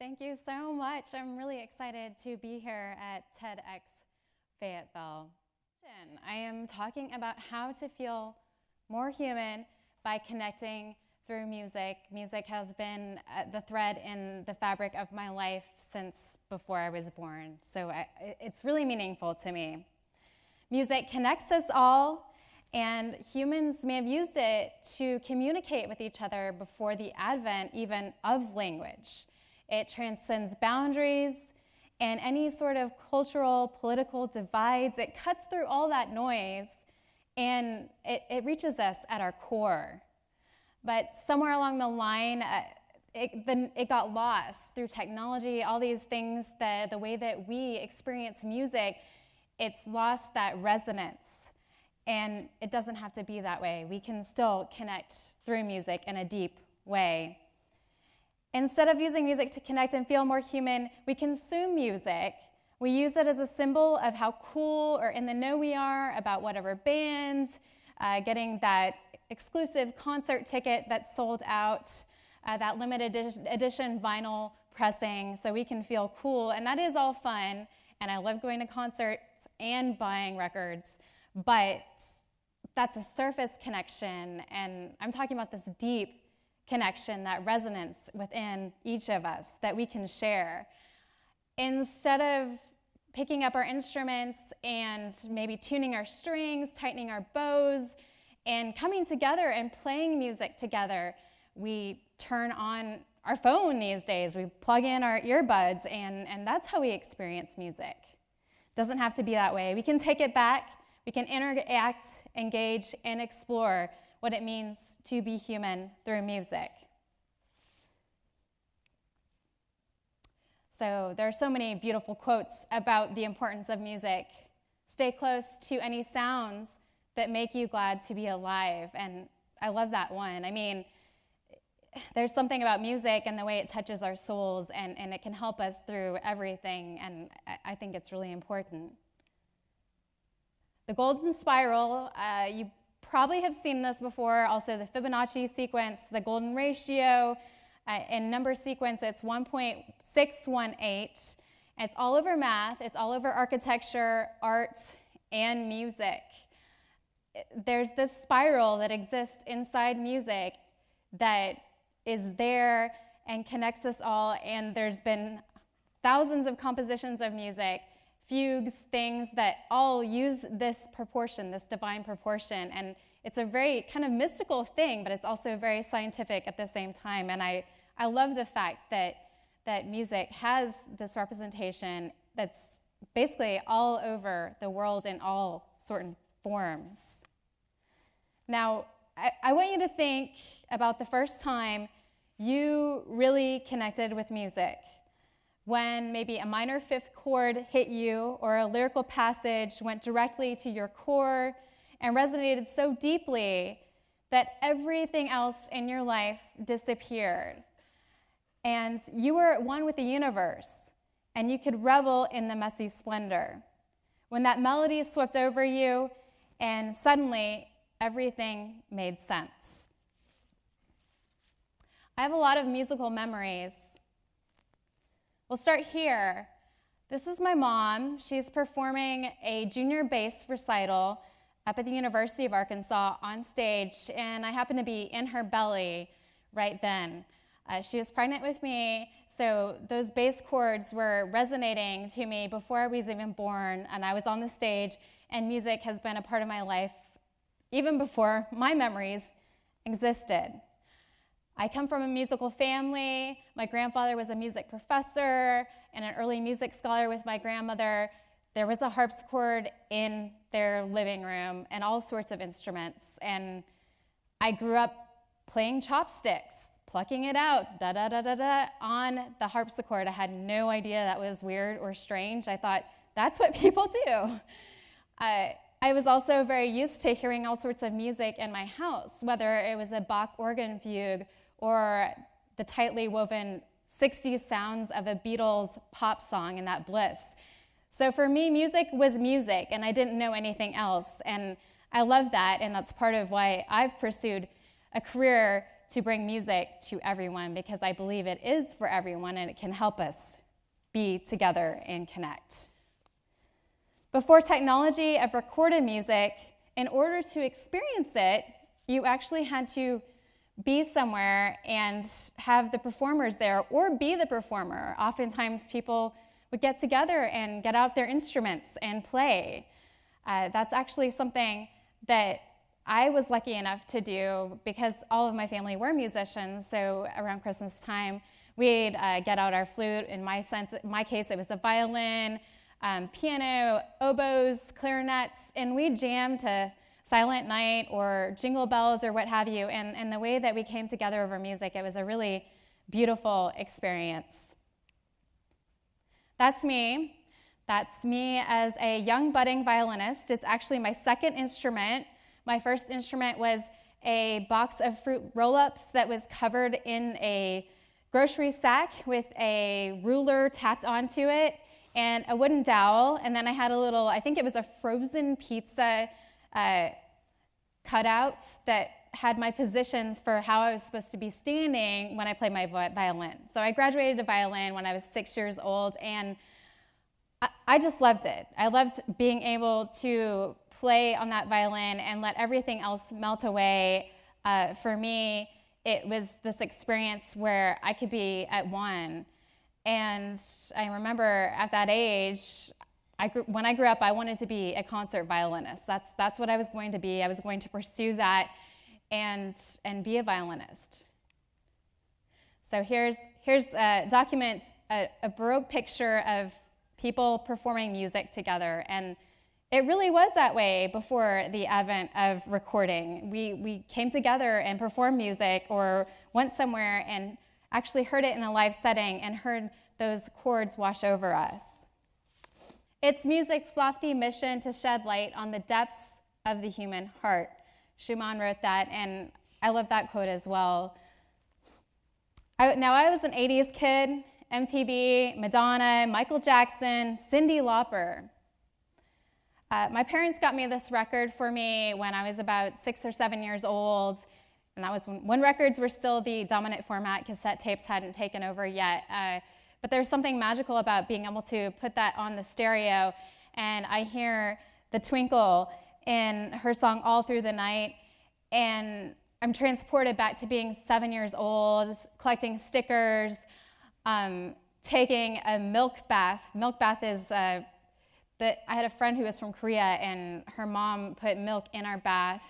Thank you so much. I'm really excited to be here at TEDxFayetteville. I am talking about how to feel more human by connecting through music. Music has been the thread in the fabric of my life since before I was born, so it's really meaningful to me. Music connects us all, and humans may have used it to communicate with each other before the advent even of language. It transcends boundaries and any sort of cultural, political divides. It cuts through all that noise, and it reaches us at our core. But somewhere along the line, it got lost through technology, all these things, the way that we experience music, it's lost that resonance. And it doesn't have to be that way. We can still connect through music in a deep way. Instead of using music to connect and feel more human, we consume music. We use it as a symbol of how cool or in the know we are about whatever bands, getting that exclusive concert ticket that's sold out, that limited edition vinyl pressing so we can feel cool. And that is all fun, and I love going to concerts and buying records, but that's a surface connection, and I'm talking about this deep connection, that resonance within each of us that we can share. Instead of picking up our instruments and maybe tuning our strings, tightening our bows, and coming together and playing music together, we turn on our phone these days. We plug in our earbuds, and that's how we experience music. Doesn't have to be that way. We can take it back. We can interact, engage, and explore what it means to be human through music. So there are so many beautiful quotes about the importance of music. Stay close to any sounds that make you glad to be alive. And I love that one. I mean, there's something about music and the way it touches our souls, and it can help us through everything, and I think it's really important. The golden spiral, you probably have seen this before, also the Fibonacci sequence, the golden ratio. In number sequence, it's 1.618. It's all over math, it's all over architecture, art, and music. There's this spiral that exists inside music that is there and connects us all, and there's been thousands of compositions of music, fugues, things that all use this proportion, this divine proportion, and it's a very kind of mystical thing, but it's also very scientific at the same time, and I love the fact that music has this representation that's basically all over the world in all certain forms. Now, I want you to think about the first time you really connected with music, when maybe a minor fifth chord hit you or a lyrical passage went directly to your core and resonated so deeply that everything else in your life disappeared. And you were at one with the universe, and you could revel in the messy splendor. When that melody swept over you, and suddenly everything made sense. I have a lot of musical memories. We'll start here. This is my mom. She's performing a junior bass recital up at the University of Arkansas on stage, and I happened to be in her belly right then. She was pregnant with me, so those bass chords were resonating to me before I was even born, and I was on the stage, and music has been a part of my life even before my memories existed. I come from a musical family. My grandfather was a music professor and an early music scholar with my grandmother. There was a harpsichord in their living room and all sorts of instruments. And I grew up playing chopsticks, plucking it out, da-da-da-da-da, on the harpsichord. I had no idea that was weird or strange. I thought, that's what people do. I was also very used to hearing all sorts of music in my house, whether it was a Bach organ fugue or the tightly woven 60s sounds of a Beatles pop song and that bliss. So for me, music was music, and I didn't know anything else. And I love that, and that's part of why I've pursued a career to bring music to everyone because I believe it is for everyone and it can help us be together and connect. Before technology of recorded music, in order to experience it, you actually had to be somewhere and have the performers there or be the performer. Oftentimes people would get together and get out their instruments and play. That's actually something that I was lucky enough to do because all of my family were musicians. So around Christmas time, we'd get out our flute. In my case, it was the violin, piano, oboes, clarinets, and we'd jam to Silent Night or Jingle Bells or what have you. And the way that we came together over music, it was a really beautiful experience. That's me. That's me as a young budding violinist. It's actually my second instrument. My first instrument was a box of fruit roll-ups that was covered in a grocery sack with a ruler tapped onto it and a wooden dowel. And then I had a little, I think it was a frozen pizza cutout that had my positions for how I was supposed to be standing when I played my violin. So I graduated to violin when I was 6 years old, and I just loved it. I loved being able to play on that violin and let everything else melt away. For me, it was this experience where I could be at one. And I remember at that age, when I grew up, I wanted to be a concert violinist. That's what I was going to be. I was going to pursue that and be a violinist. So here's documents a Baroque picture of people performing music together, and it really was that way before the advent of recording. We came together and performed music or went somewhere and actually heard it in a live setting and heard those chords wash over us. It's music's lofty mission to shed light on the depths of the human heart. Schumann wrote that, and I love that quote as well. Now, I was an 80s kid, MTV, Madonna, Michael Jackson, Cyndi Lauper. My parents got me this record for me when I was about 6 or 7 years old, and that was when records were still the dominant format. Cassette tapes hadn't taken over yet. But there's something magical about being able to put that on the stereo, and I hear the twinkle in her song All Through the Night, and I'm transported back to being 7 years old, collecting stickers, taking a milk bath. Milk bath is I had a friend who was from Korea, and her mom put milk in our bath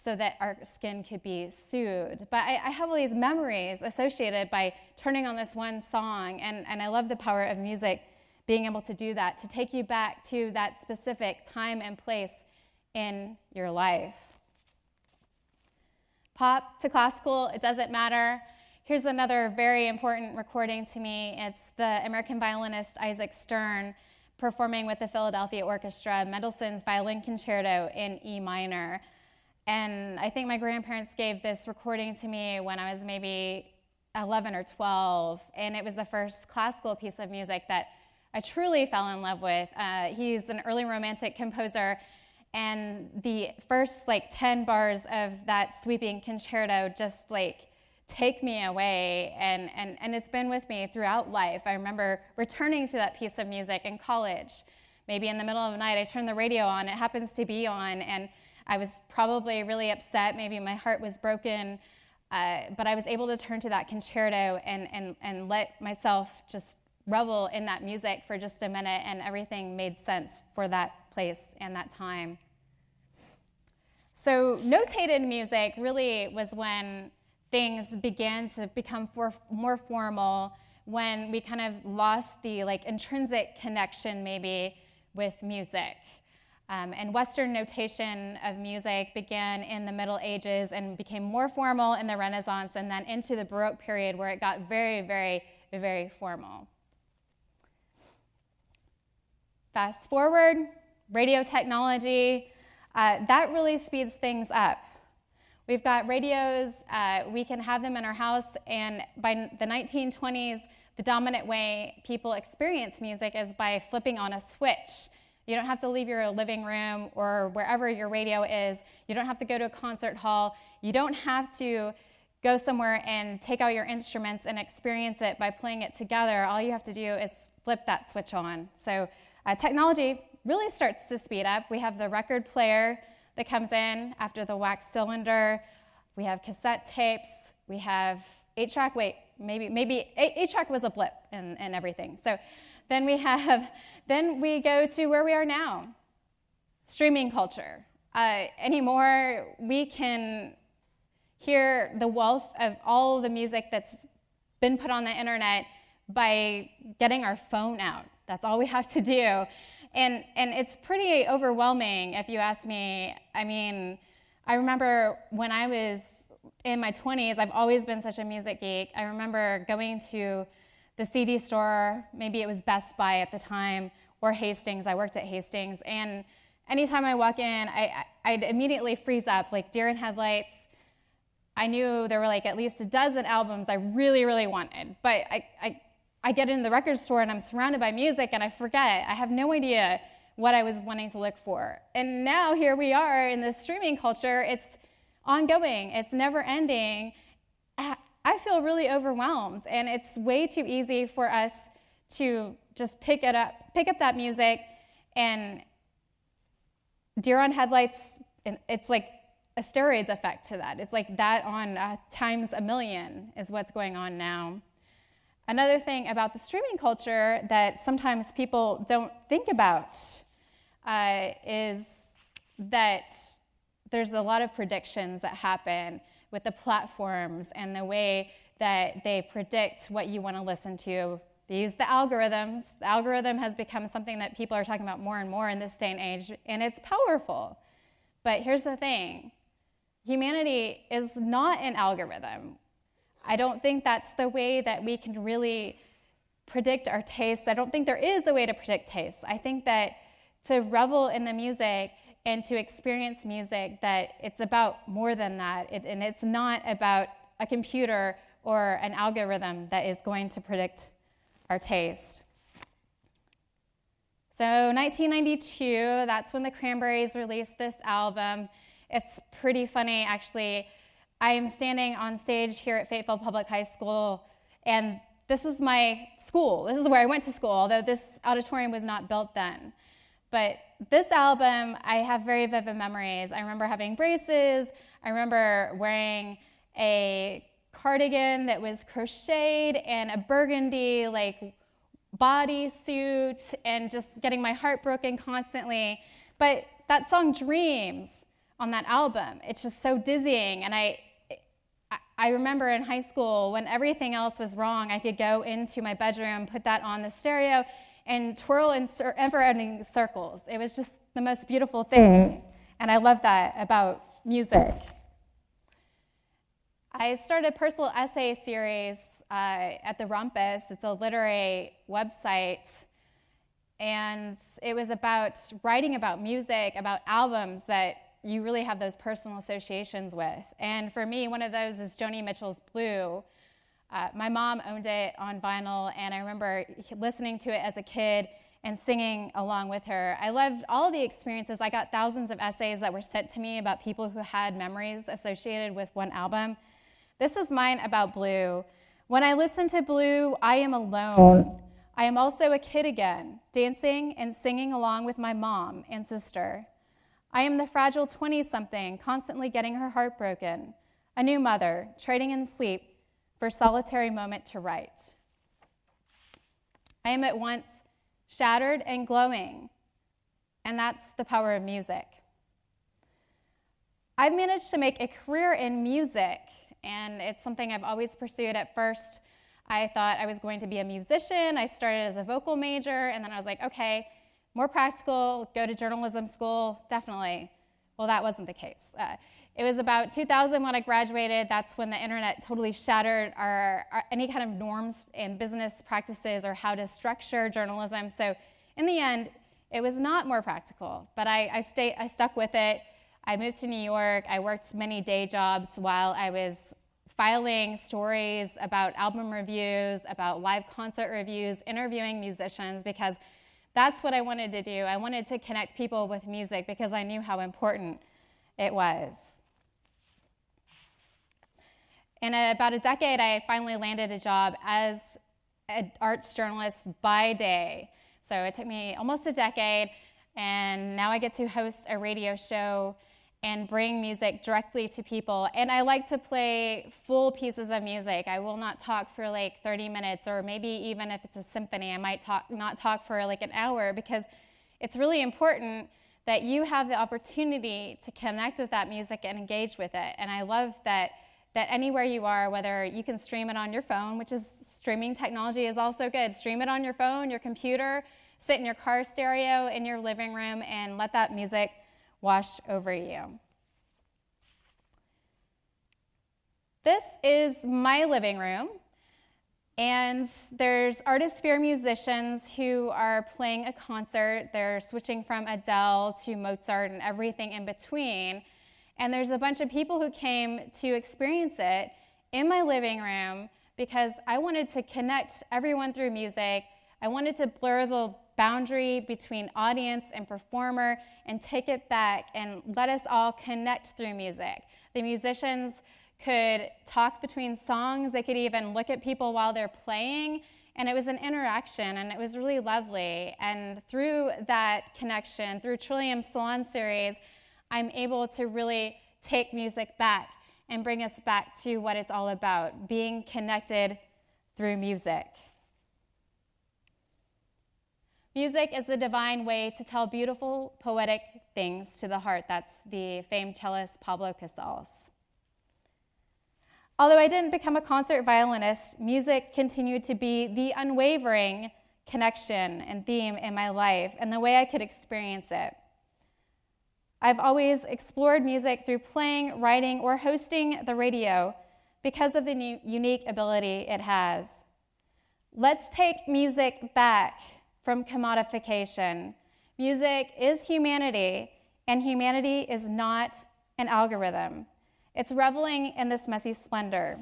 so that our skin could be soothed. But I have all these memories associated by turning on this one song, and I love the power of music being able to do that, to take you back to that specific time and place in your life. Pop to classical, it doesn't matter. Here's another very important recording to me. It's the American violinist Isaac Stern performing with the Philadelphia Orchestra Mendelssohn's Violin Concerto in E minor. And I think my grandparents gave this recording to me when I was maybe 11 or 12, and it was the first classical piece of music that I truly fell in love with. He's an early romantic composer, and the first 10 bars of that sweeping concerto just take me away, and it's been with me throughout life. I remember returning to that piece of music in college. Maybe in the middle of the night, I turned the radio on, it happens to be on, and I was probably really upset, maybe my heart was broken, but I was able to turn to that concerto and let myself just revel in that music for just a minute, and everything made sense for that place and that time. So notated music really was when things began to become more formal, when we kind of lost the intrinsic connection maybe with music. And Western notation of music began in the Middle Ages and became more formal in the Renaissance, and then into the Baroque period where it got very, very, very formal. Fast forward, radio technology, that really speeds things up. We've got radios, we can have them in our house, and by the 1920s, the dominant way people experience music is by flipping on a switch. You don't have to leave your living room or wherever your radio is. You don't have to go to a concert hall. You don't have to go somewhere and take out your instruments and experience it by playing it together. All you have to do is flip that switch on. So technology really starts to speed up. We have the record player that comes in after the wax cylinder. We have cassette tapes. We have 8-track. Wait, maybe 8-track was a blip in everything. So then we go to where we are now, streaming culture. Anymore, we can hear the wealth of all the music that's been put on the internet by getting our phone out. That's all we have to do. And it's pretty overwhelming if you ask me. I mean, I remember when I was in my 20s, I've always been such a music geek. I remember going to the CD store, maybe it was Best Buy at the time, or Hastings. I worked at Hastings. And anytime I walk in, I'd immediately freeze up, like deer in headlights. I knew there were like at least a dozen albums I really, really wanted. But I get in the record store and I'm surrounded by music and I forget. I have no idea what I was wanting to look for. And now here we are in this streaming culture. It's ongoing. It's never ending. I feel really overwhelmed, and it's way too easy for us to just pick up that music, and deer on headlights, it's like a steroids effect to that. It's like that on times a million is what's going on now. Another thing about the streaming culture that sometimes people don't think about is that there's a lot of predictions that happen with the platforms and the way that they predict what you want to listen to. They use the algorithms. The algorithm has become something that people are talking about more and more in this day and age, and it's powerful. But here's the thing. Humanity is not an algorithm. I don't think that's the way that we can really predict our tastes. I don't think there is a way to predict tastes. I think that to revel in the music and to experience music, that it's about more than that. And it's not about a computer or an algorithm that is going to predict our taste. So 1992, that's when the Cranberries released this album. It's pretty funny, actually. I am standing on stage here at Fayetteville Public High School, and this is my school. This is where I went to school, although this auditorium was not built then. But this album, I have very vivid memories. I remember having braces. I remember wearing a cardigan that was crocheted and a burgundy like bodysuit and just getting my heart broken constantly. But that song Dreams on that album, it's just so dizzying. And I remember in high school when everything else was wrong, I could go into my bedroom, put that on the stereo, and twirl in ever-ending circles. It was just the most beautiful thing, and I love that about music. I started a personal essay series at the Rumpus. It's a literary website, and it was about writing about music, about albums that you really have those personal associations with. And for me, one of those is Joni Mitchell's Blue. My mom owned it on vinyl, and I remember listening to it as a kid and singing along with her. I loved all the experiences. I got thousands of essays that were sent to me about people who had memories associated with one album. This is mine about Blue. When I listen to Blue, I am alone. I am also a kid again, dancing and singing along with my mom and sister. I am the fragile 20-something, constantly getting her heart broken, a new mother, trading in sleep for a solitary moment to write. I am at once shattered and glowing, and that's the power of music. I've managed to make a career in music, and it's something I've always pursued. At first, I thought I was going to be a musician. I started as a vocal major, and then I was like, okay, more practical, go to journalism school, definitely. Well, that wasn't the case. It was about 2000 when I graduated. That's when the internet totally shattered any kind of norms and business practices or how to structure journalism. So in the end, it was not more practical, but I stuck with it. I moved to New York. I worked many day jobs while I was filing stories about album reviews, about live concert reviews, interviewing musicians, because that's what I wanted to do. I wanted to connect people with music because I knew how important it was. In about a decade, I finally landed a job as an arts journalist by day. So it took me almost a decade, and now I get to host a radio show and bring music directly to people. And I like to play full pieces of music. I will not talk for like 30 minutes, or maybe even if it's a symphony, I might not talk for like an hour, because it's really important that you have the opportunity to connect with that music and engage with it. And I love that anywhere you are, whether you can stream it on your phone, which is streaming technology is also good. Stream it on your phone, your computer, sit in your car stereo, in your living room, and let that music wash over you. This is my living room, and there's Artisphere musicians who are playing a concert. They're switching from Adele to Mozart and everything in between. And there's a bunch of people who came to experience it in my living room because I wanted to connect everyone through music. I wanted to blur the boundary between audience and performer and take it back and let us all connect through music. The musicians could talk between songs. They could even look at people while they're playing. And it was an interaction, and it was really lovely. And through that connection, through Trillium Salon Series, I'm able to really take music back and bring us back to what it's all about, being connected through music. Music is the divine way to tell beautiful, poetic things to the heart. That's the famed cellist Pablo Casals. Although I didn't become a concert violinist, music continued to be the unwavering connection and theme in my life and the way I could experience it. I've always explored music through playing, writing, or hosting the radio because of the unique ability it has. Let's take music back from commodification. Music is humanity, and humanity is not an algorithm. It's reveling in this messy splendor.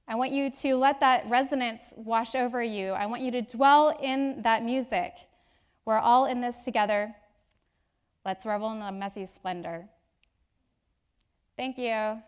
I want you to let that resonance wash over you. I want you to dwell in that music. We're all in this together. Let's revel in the messy splendor. Thank you.